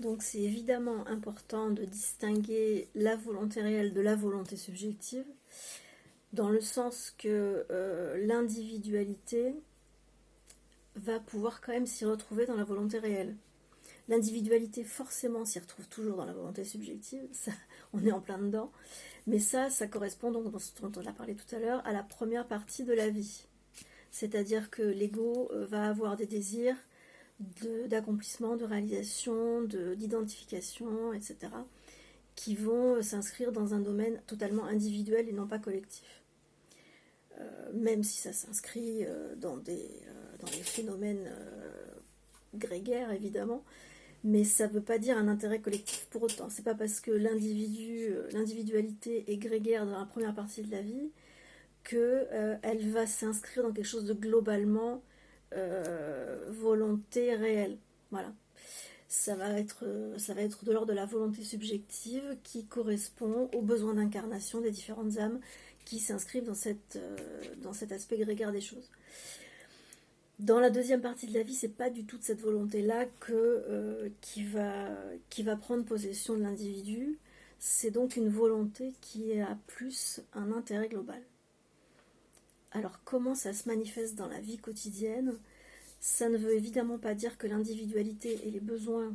Donc c'est évidemment important de distinguer la volonté réelle de la volonté subjective, dans le sens que l'individualité va pouvoir quand même s'y retrouver dans la volonté réelle. L'individualité forcément s'y retrouve toujours dans la volonté subjective, ça, on est en plein dedans, mais ça correspond donc, dans ce dont on a parlé tout à l'heure, à la première partie de la vie. C'est-à-dire que l'ego va avoir des désirs d'accomplissement, de réalisation, d'identification, etc., qui vont s'inscrire dans un domaine totalement individuel et non pas collectif. Même si ça s'inscrit dans des phénomènes grégaires, évidemment, mais ça ne veut pas dire un intérêt collectif pour autant. C'est pas parce que l'individualité est grégaire dans la première partie de la vie qu'elle va s'inscrire dans quelque chose de globalement volonté réelle. Voilà. Ça va être de l'ordre de la volonté subjective qui correspond aux besoins d'incarnation des différentes âmes qui s'inscrivent dans cet aspect grégaire des choses. Dans la deuxième partie de la vie, c'est pas du tout de cette volonté-là qui va prendre possession de l'individu. C'est donc une volonté qui a plus un intérêt global. Alors comment ça se manifeste dans la vie quotidienne? Ça ne veut évidemment pas dire que l'individualité et les besoins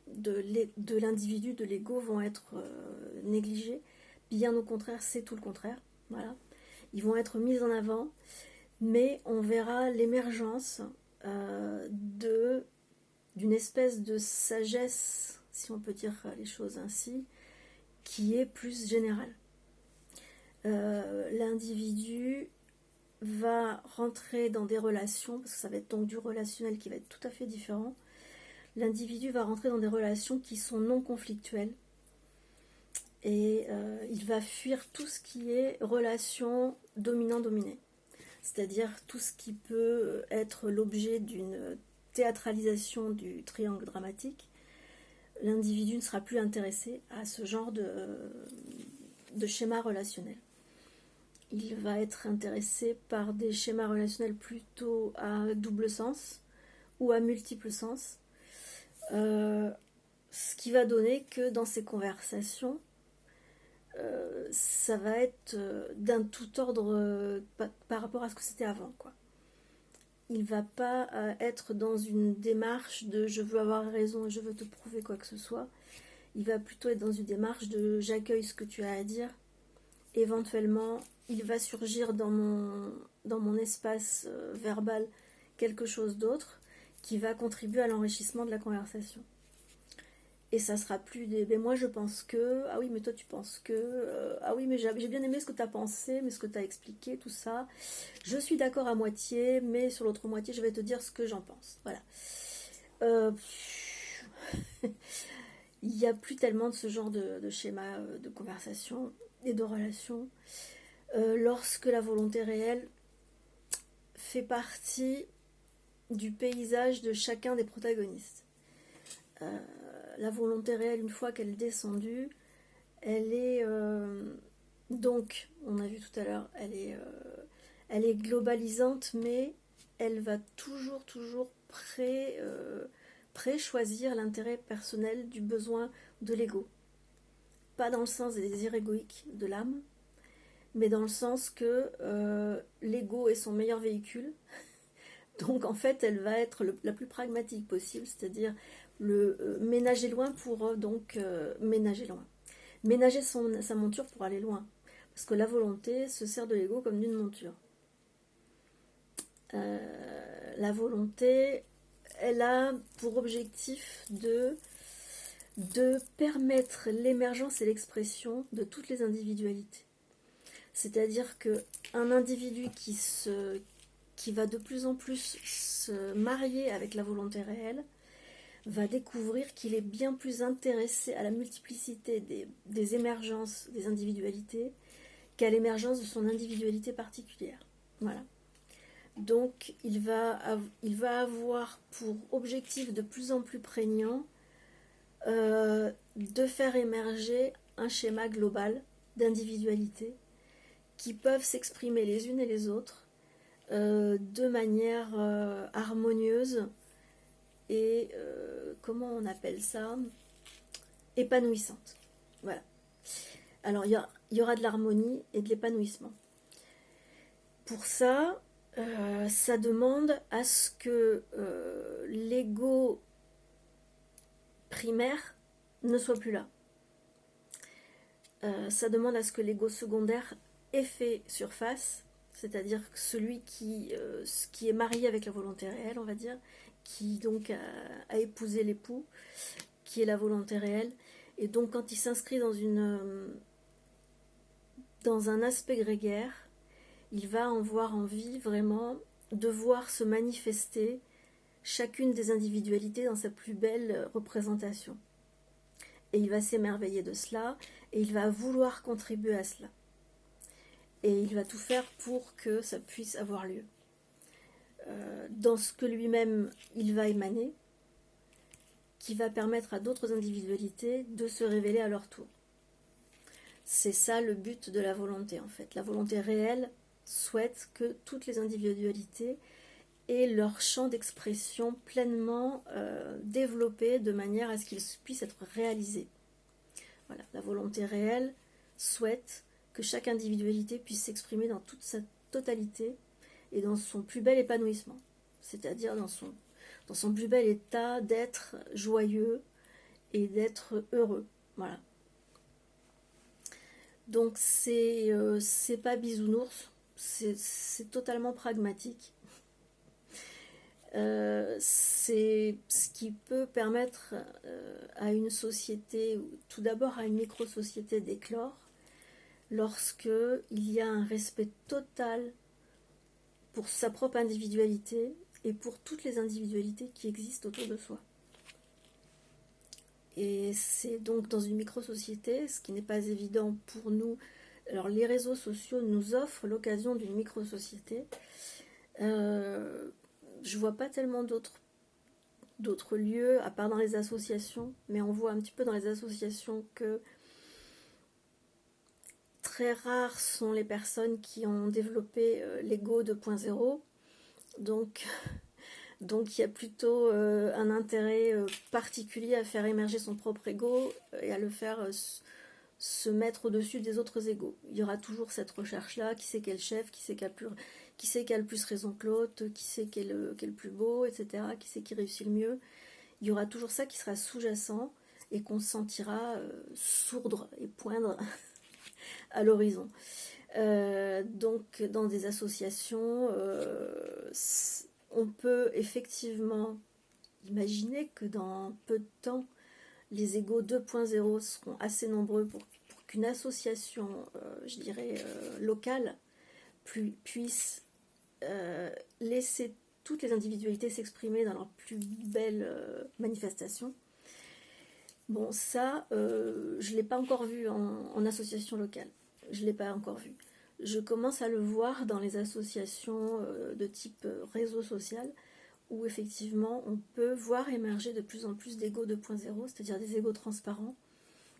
de l'individu, de l'ego, vont être négligés. Bien au contraire, c'est tout le contraire. Voilà. Ils vont être mis en avant, mais on verra l'émergence d'une espèce de sagesse, si on peut dire les choses ainsi, qui est plus générale. L'individu va rentrer dans des relations, parce que ça va être donc du relationnel qui va être tout à fait différent. L'individu va rentrer dans des relations qui sont non conflictuelles et il va fuir tout ce qui est relation dominant-dominé, c'est-à-dire tout ce qui peut être l'objet d'une théâtralisation du triangle dramatique. L'individu ne sera plus intéressé à ce genre de schéma relationnel. Il va être intéressé par des schémas relationnels plutôt à double sens ou à multiple sens, ce qui va donner que dans ces conversations, ça va être d'un tout ordre par rapport à ce que c'était avant, quoi. Il ne va pas être dans une démarche de je veux avoir raison et je veux te prouver quoi que ce soit. Il va plutôt être dans une démarche de j'accueille ce que tu as à dire. Éventuellement, il va surgir dans mon espace verbal quelque chose d'autre qui va contribuer à l'enrichissement de la conversation. Et ça sera plus des mais moi je pense que, ah oui mais toi tu penses que, ah oui mais j'ai bien aimé ce que tu as pensé, mais ce que tu as expliqué, tout ça. Je suis d'accord à moitié, mais sur l'autre moitié je vais te dire ce que j'en pense. Voilà. Il n'y a plus tellement de ce genre de schéma de conversation et de relation. Lorsque la volonté réelle fait partie du paysage de chacun des protagonistes. La volonté réelle, une fois qu'elle est descendue, elle est donc, on a vu tout à l'heure, elle est globalisante, mais elle va toujours pré-choisir l'intérêt personnel du besoin de l'ego. Pas dans le sens des désirs égoïques de l'âme, mais dans le sens que l'ego est son meilleur véhicule. Donc en fait, elle va être la plus pragmatique possible, c'est-à-dire le ménager loin pour ménager loin. Ménager sa monture pour aller loin. Parce que la volonté se sert de l'ego comme d'une monture. La volonté, elle a pour objectif de permettre l'émergence et l'expression de toutes les individualités. C'est-à-dire qu'un individu qui va de plus en plus se marier avec la volonté réelle va découvrir qu'il est bien plus intéressé à la multiplicité des émergences des individualités qu'à l'émergence de son individualité particulière. Voilà. Donc il va avoir pour objectif de plus en plus prégnant de faire émerger un schéma global d'individualité qui peuvent s'exprimer les unes et les autres de manière harmonieuse et comment on appelle ça, épanouissante. Voilà. Alors, il y aura de l'harmonie et de l'épanouissement. Pour ça, ça demande à ce que l'ego primaire ne soit plus là. Ça demande à ce que l'ego secondaire ait fait surface, c'est-à-dire celui qui est marié avec la volonté réelle, on va dire, qui donc a épousé l'époux, qui est la volonté réelle. Et donc quand il s'inscrit dans un aspect grégaire, il va en voir envie vraiment de voir se manifester chacune des individualités dans sa plus belle représentation. Et il va s'émerveiller de cela, et il va vouloir contribuer à cela. Et il va tout faire pour que ça puisse avoir lieu. Dans ce que lui-même il va émaner, qui va permettre à d'autres individualités de se révéler à leur tour. C'est ça le but de la volonté en fait. La volonté réelle souhaite que toutes les individualités aient leur champ d'expression pleinement développé de manière à ce qu'ils puissent être réalisés. Voilà, la volonté réelle souhaite que chaque individualité puisse s'exprimer dans toute sa totalité et dans son plus bel épanouissement, c'est-à-dire dans son plus bel état d'être joyeux et d'être heureux. Voilà. Donc c'est pas bisounours, c'est totalement pragmatique. C'est ce qui peut permettre à une société, tout d'abord à une micro-société d'éclore, lorsque il y a un respect total pour sa propre individualité et pour toutes les individualités qui existent autour de soi. Et c'est donc dans une micro-société, ce qui n'est pas évident pour nous. Alors les réseaux sociaux nous offrent l'occasion d'une micro-société. Je vois pas tellement d'autres lieux, à part dans les associations, mais on voit un petit peu dans les associations que très rares sont les personnes qui ont développé l'ego 2.0. Donc il y a plutôt un intérêt particulier à faire émerger son propre ego et à le faire se mettre au-dessus des autres égos. Il y aura toujours cette recherche-là, qui c'est quel chef, qui c'est qui a le plus raison que l'autre, qui c'est qui est le plus beau, etc., qui c'est qui réussit le mieux. Il y aura toujours ça qui sera sous-jacent et qu'on sentira sourdre et poindre à l'horizon. Donc dans des associations, on peut effectivement imaginer que dans peu de temps, les égos 2.0 seront assez nombreux pour qu'une association, je dirais, locale, puisse laisser toutes les individualités s'exprimer dans leur plus belle manifestation. Bon, ça, je ne l'ai pas encore vu en association locale. Je ne l'ai pas encore vu. Je commence à le voir dans les associations de type réseau social, où effectivement on peut voir émerger de plus en plus d'égos 2.0, c'est-à-dire des égos transparents,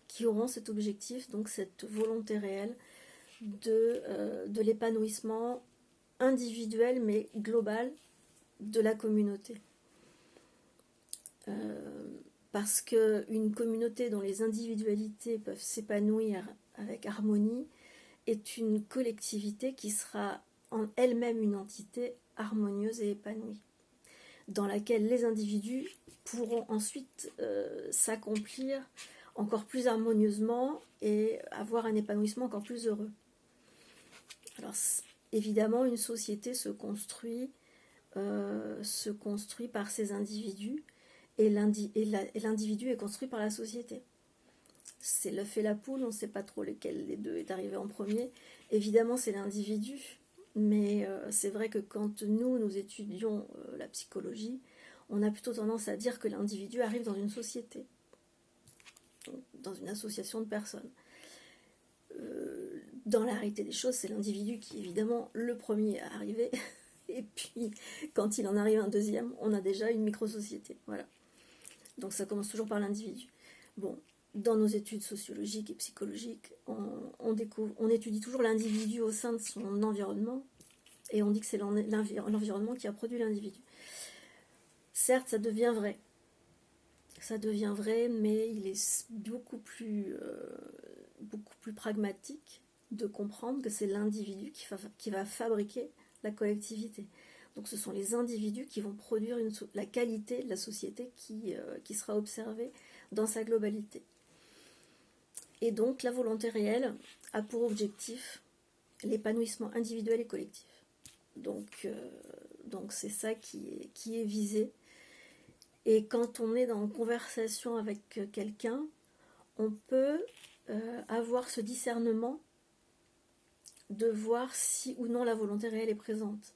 qui auront cet objectif, donc cette volonté réelle de l'épanouissement individuel mais global de la communauté. Parce qu'une communauté dont les individualités peuvent s'épanouir avec harmonie est une collectivité qui sera en elle-même une entité harmonieuse et épanouie, dans laquelle les individus pourront ensuite s'accomplir encore plus harmonieusement et avoir un épanouissement encore plus heureux. Alors évidemment, une société se construit par ses individus, et l'individu est construit par la société. C'est l'œuf et la poule, on ne sait pas trop lequel des deux est arrivé en premier. Évidemment, c'est l'individu, mais c'est vrai que quand nous étudions la psychologie, on a plutôt tendance à dire que l'individu arrive dans une société, dans une association de personnes. Dans la réalité des choses, c'est l'individu qui est évidemment le premier à arriver, et puis quand il en arrive un deuxième, on a déjà une micro-société. Voilà. Donc ça commence toujours par l'individu. Bon, dans nos études sociologiques et psychologiques, on étudie toujours l'individu au sein de son environnement, et on dit que c'est l'environnement qui a produit l'individu. Certes, ça devient vrai. ça devient vrai, mais il est beaucoup plus pragmatique de comprendre que c'est l'individu qui va fabriquer la collectivité. Donc ce sont les individus qui vont produire la qualité de la société qui sera observée dans sa globalité. Et donc la volonté réelle a pour objectif l'épanouissement individuel et collectif. Donc c'est ça qui est visé. Et quand on est dans une conversation avec quelqu'un, on peut avoir ce discernement de voir si ou non la volonté réelle est présente.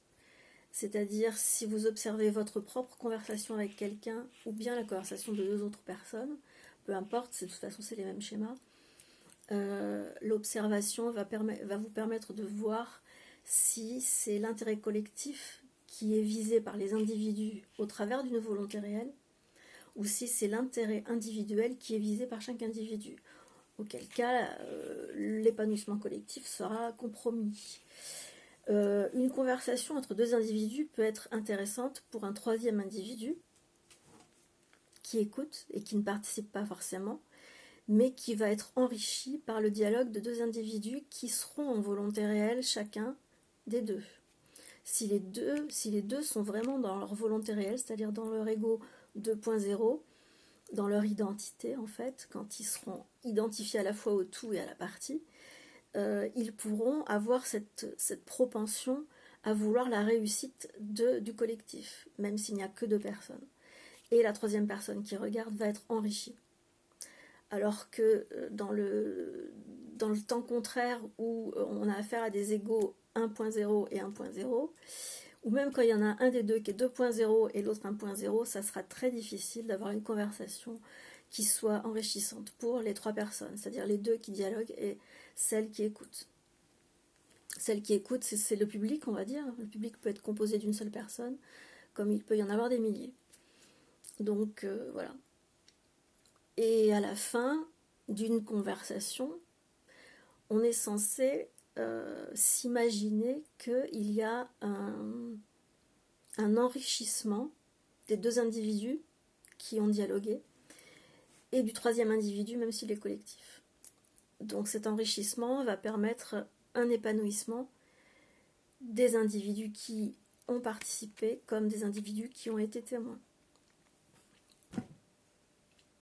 C'est-à-dire si vous observez votre propre conversation avec quelqu'un ou bien la conversation de deux autres personnes, peu importe, de toute façon c'est les mêmes schémas, l'observation va vous permettre de voir si c'est l'intérêt collectif qui est visé par les individus au travers d'une volonté réelle ou si c'est l'intérêt individuel qui est visé par chaque individu. Auquel cas, l'épanouissement collectif sera compromis. Une conversation entre deux individus peut être intéressante pour un troisième individu qui écoute et qui ne participe pas forcément, mais qui va être enrichi par le dialogue de deux individus qui seront en volonté réelle chacun des deux. Si les deux sont vraiment dans leur volonté réelle, c'est-à-dire dans leur ego 2.0, dans leur identité en fait, quand ils seront identifiés à la fois au tout et à la partie, ils pourront avoir cette propension à vouloir la réussite du collectif, même s'il n'y a que deux personnes. Et la troisième personne qui regarde va être enrichie. Alors que dans le temps contraire où on a affaire à des égos 1.0 et 1.0, ou même quand il y en a un des deux qui est 2.0 et l'autre 1.0, ça sera très difficile d'avoir une conversation qui soit enrichissante pour les trois personnes, c'est-à-dire les deux qui dialoguent et celle qui écoute. Celle qui écoute, c'est le public, on va dire. Le public peut être composé d'une seule personne, comme il peut y en avoir des milliers. Donc voilà. Et à la fin d'une conversation, on est censé s'imaginer qu'il y a un enrichissement des deux individus qui ont dialogué et du troisième individu, même s'il est collectif. Donc cet enrichissement va permettre un épanouissement des individus qui ont participé comme des individus qui ont été témoins.